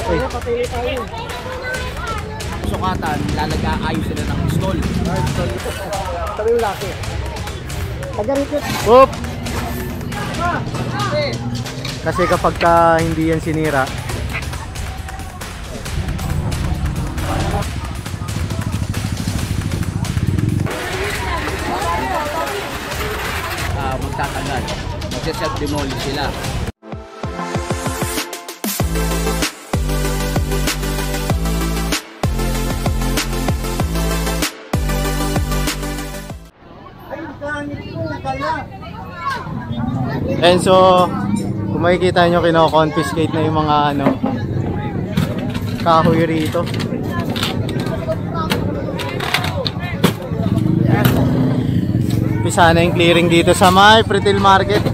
Ay, sukatan, ayos sila ng stall. Sabi yung laki. Oop! Kasi kapag hindi yan sinira, magtatagal. Magse-self-demolish sila. And so, kung makikita nyo, kino-confiscate na yung mga kahoy rito. Umpisa na yung clearing dito sa may Pretil Market.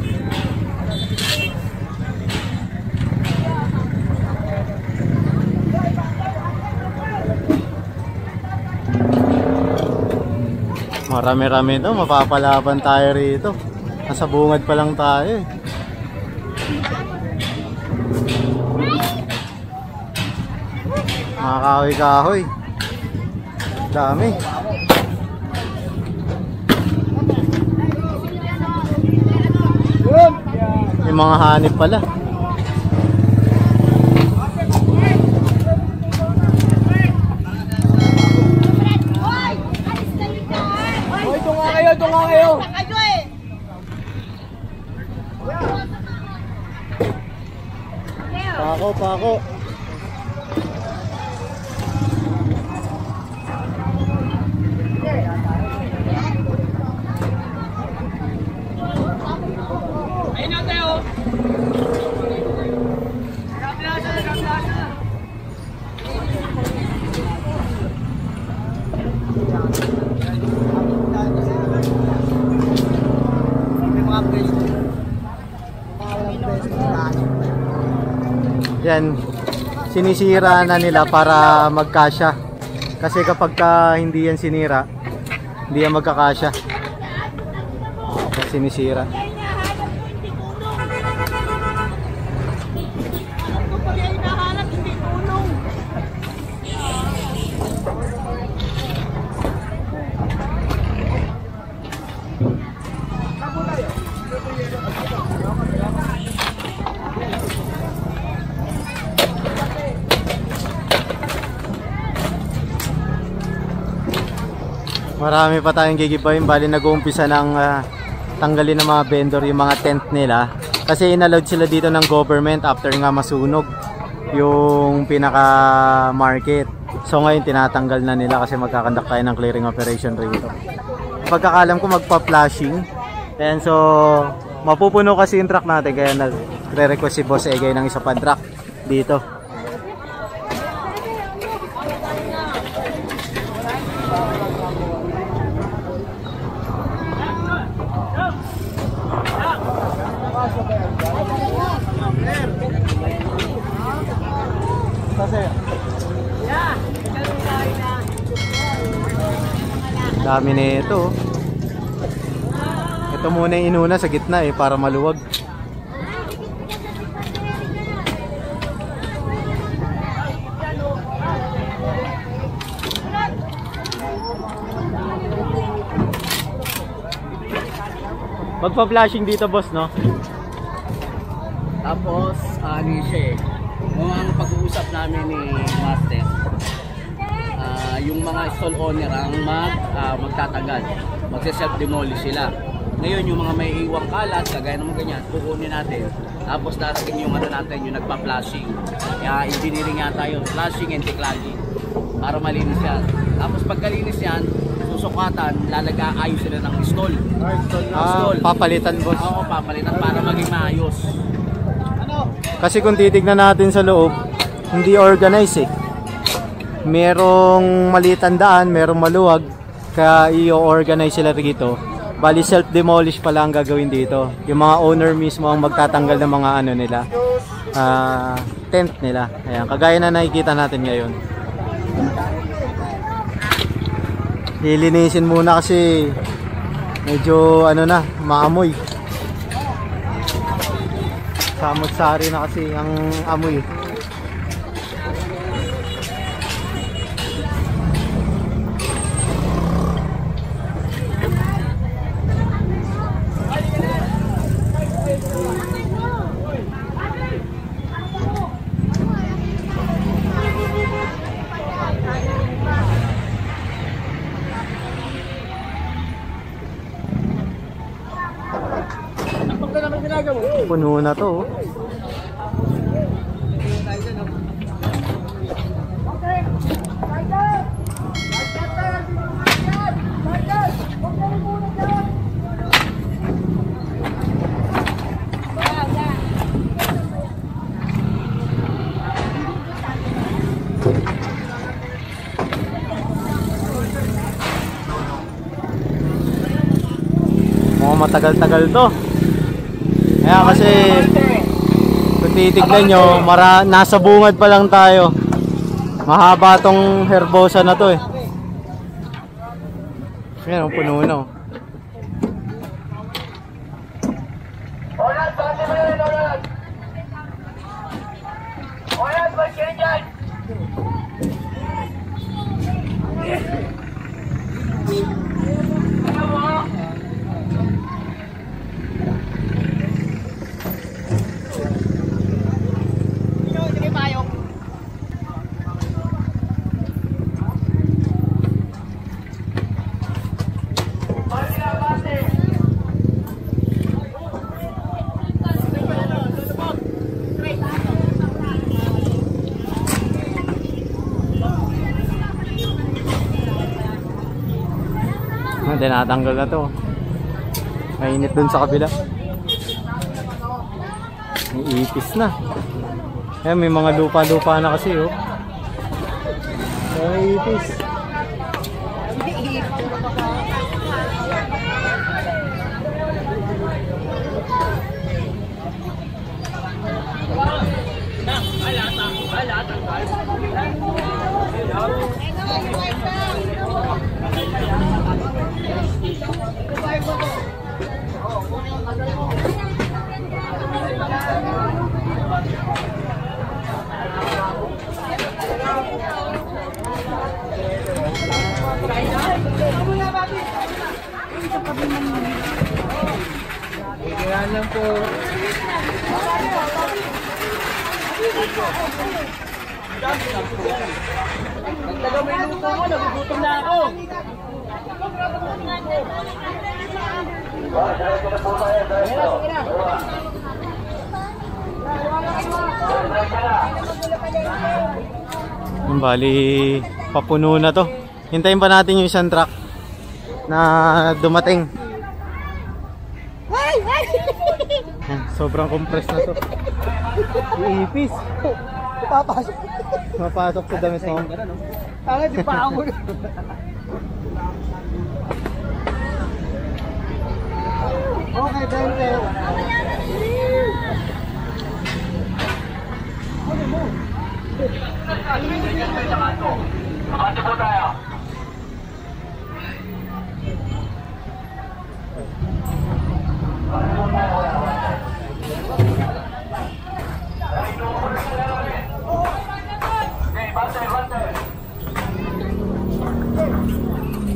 Marami-rami ito, mapapalaban tayo rito. Nasa bungad pa lang tayo eh. Mga kahoy-kahoy. Dami. Yung mga hanip pala. Tunga kayo. Pako. Ayun na tayo. Yan, sinisira na nila para magkasya. Kasi kapag hindi yan sinira, hindi yan magkakasya. Sinisira. Marami pa tayong gigibayin, bali nag-uumpisa ng tanggalin ng mga vendor yung mga tent nila. Kasi inallowed sila dito ng government after nga masunog yung pinaka market. So ngayon tinatanggal na nila kasi magkakandak tayo ng clearing operation rito. Pagkakalam ko magpa-flashing. And so mapupuno kasi yung truck natin, kaya nagre-request si Boss Egay ng isa pa truck dito. Dami na ito. Ito muna yung inuna sa gitna para maluwag. Magpa-flashing dito, boss, no? Tapos, siya ang pag-uusap namin ni Master, yung mga stall owner ang magtatagal, magse-self-demolish sila. Ngayon, yung mga may iwang kalat, kagaya naman ganyan, kukunin natin. Tapos darating yung natin, yung nagpa-flashing. Kaya engineering yata yun, flashing and declogging, para malinis yan. Tapos pagkalinis yan, susukatan, ayos sila ng stall. Stall. Papalitan, boss. Oo, papalitan para maging maayos. Kasi kung titignan natin sa loob, hindi organized Merong malitan daan, merong maluwag, kaya i-organize sila rito. Bali self-demolish pala ang gagawin dito. Yung mga owner mismo ang magtatanggal ng mga nila, tent nila. Ayan, kagaya na nakikita natin ngayon. Lilinisin muna kasi medyo maamoy. Samot-sari na kasi ang amoy. Puno na to. Oh. Matagal-tagal to. Kaya kasi kung titignan nyo, nasa bungad pa lang tayo. Mahaba tong herbosa na to eh. Yan, puno na. Tinatanggal na to. Mainit dun sa kabila. May ipis na. Ayan, may mga lupa-lupa na kasi oh. May ipis. Kaya lang po. Nagtaga may luto ko, nagugutom na ako. Bali, papuno na to. Hintayin pa natin yung isang truck na dumating. Sobrang compress na to. Iipis. Papasok. Mapasok sa damit mo. Tanga, di pa ako. Okay, Dante. Abante po tayo.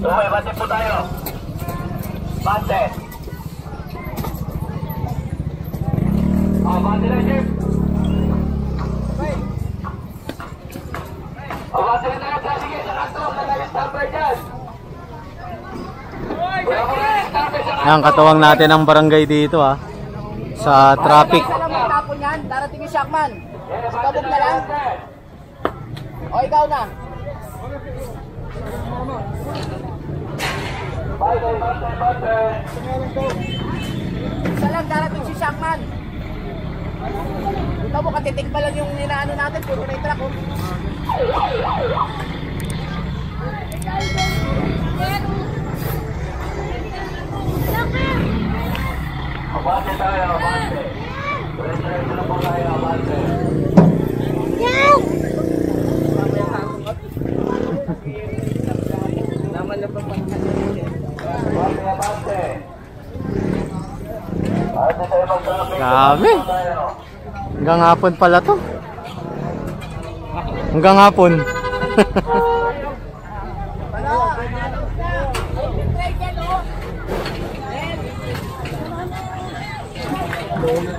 Okay, bante po tayo. Bante. Bante na, Chef. Bante na tayo. Sige, sa kasto. Nagalis number dyan. Ayan, katuwang natin ang barangay dito ha. Sa traffic. Tapon yan, darating yung Shockman. Kabog na lang. O, ikaw na. Isa lang, darating si Shockman. Ikaw mo, katitig pa lang yung inaano natin. Puro na yung truck. Abante tayo, abante. Diretso na po tayo, abante. Naman na pa Abante, abante. Abante tayo mag-traffic. Grabe. Hanggang hapon pala to. Hanggang hapon.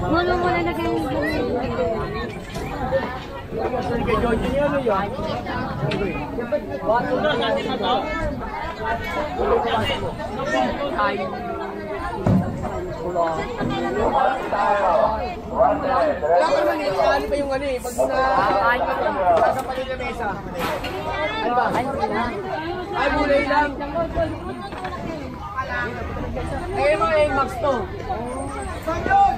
Mula na kayo. Wala ka naman eh, kali pa yung ano eh, pag nakain ka lang, sa panig na mesa. Ano ba? Ay, mulay lang. Eh, mga Max to. Saan yun?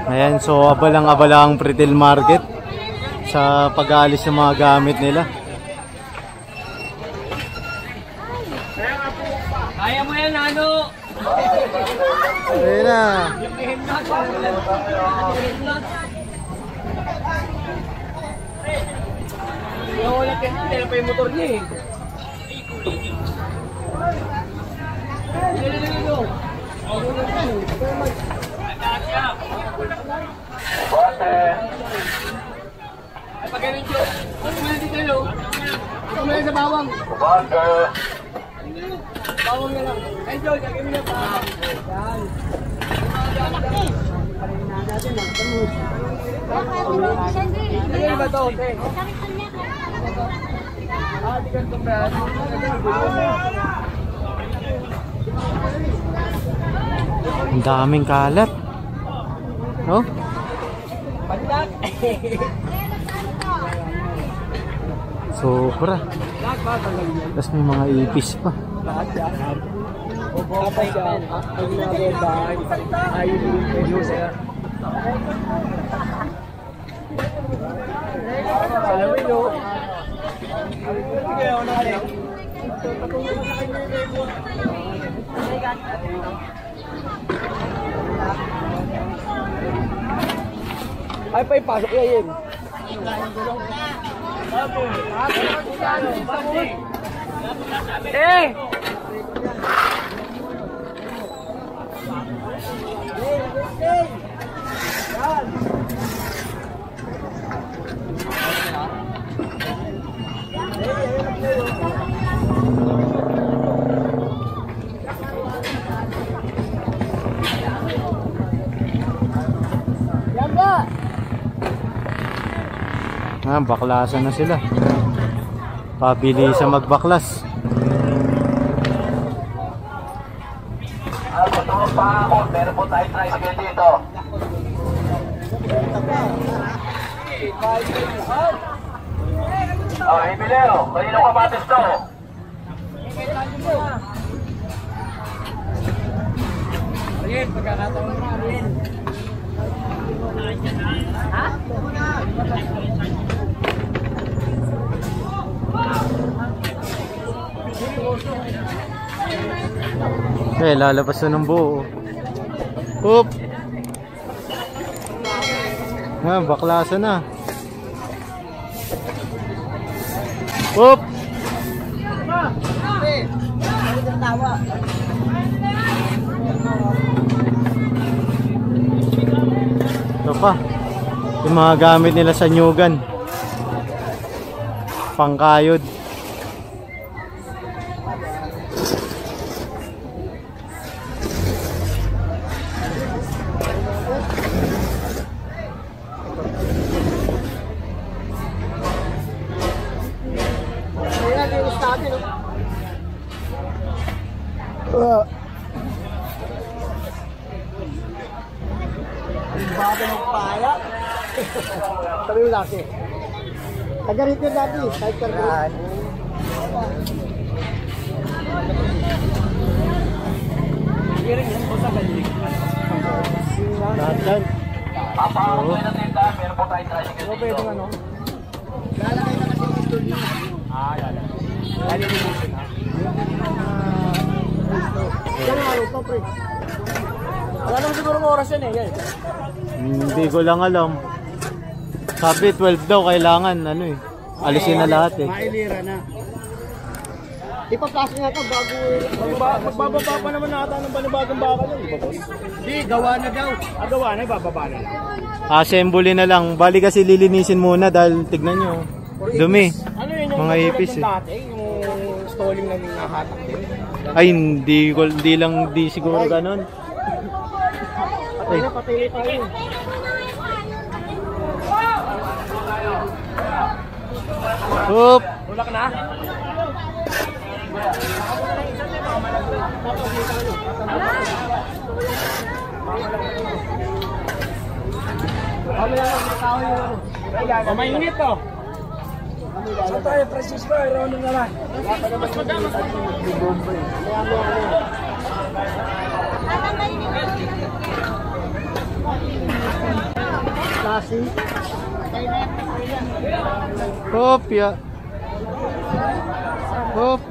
Ayan, so abalang-abala ang retail market sa pag-aalis ng mga gamit nila. Kaya mo yan, ano? Ayan na. Wala kaya pa yung motor niya eh. Ay, pag ganun siya. Ano mo dito yun? Ito mo sa bawang. Bawang na lang. Ay, Joy, kagay mo na pa. Yan. Kanina natin lang. Ano ba ito? Ah, di ka ito ba? Ang daming kalat. Oh? Pandak! Sobra. Tapos may mga ipis pa. Kapay ka, ang nababay, ay yung sila. Salawin o. Kaya natin. Ay, pa ipasok niya yun. Eh! Ah, baklasan na sila. Pabili sa magbaklas. Tutulong pa ako. Meron po tayo tricycle dito. Oh, Emilio, kanino kamatis to? Alin, pagkakataon mo, Alin. Ha? Eh, lalabas na ng buo. Oop! Ah, baklasan na. Oop! Ito pa. Yung mga gamit nila sa nyugan. Pangkayod. Bago magpaya. Sabi mo laki. Tagarit nyo dati. Kahit kargaan. Hiring yan po sa galing. Lahat yan. Papakot tayo ng tindahan. Meron po tayo tricycle Ano dito. pwede ano? Lalagay na kasi yung tool nyo. Ah, lalagay. Lalagay na. Yan ang araw to, pre. Wala naman siguro mga oras yan eh. Yan. Hindi ko lang alam. Sabi 12 daw kailangan ano eh. Alisin na lahat eh. Mailira na. Ipaplasok nga ito bago magbababa pa naman nata ng panibagong baka nun, di ba boss? Hindi, gawa na daw. Ah, gawa na, ibababa na lang. Assembly na lang. Bali kasi lilinisin muna dahil tignan nyo. Dumi. Ano yun yung Mga ipis eh. dati, yung stalling na nakahatak din? Ay hindi lang di siguro ganon. Patay na, patay na tayo. Hop. Tulak na. Mainit to. Saan tayo, Francisco? Iraw na naman. Hop, ya. Hop.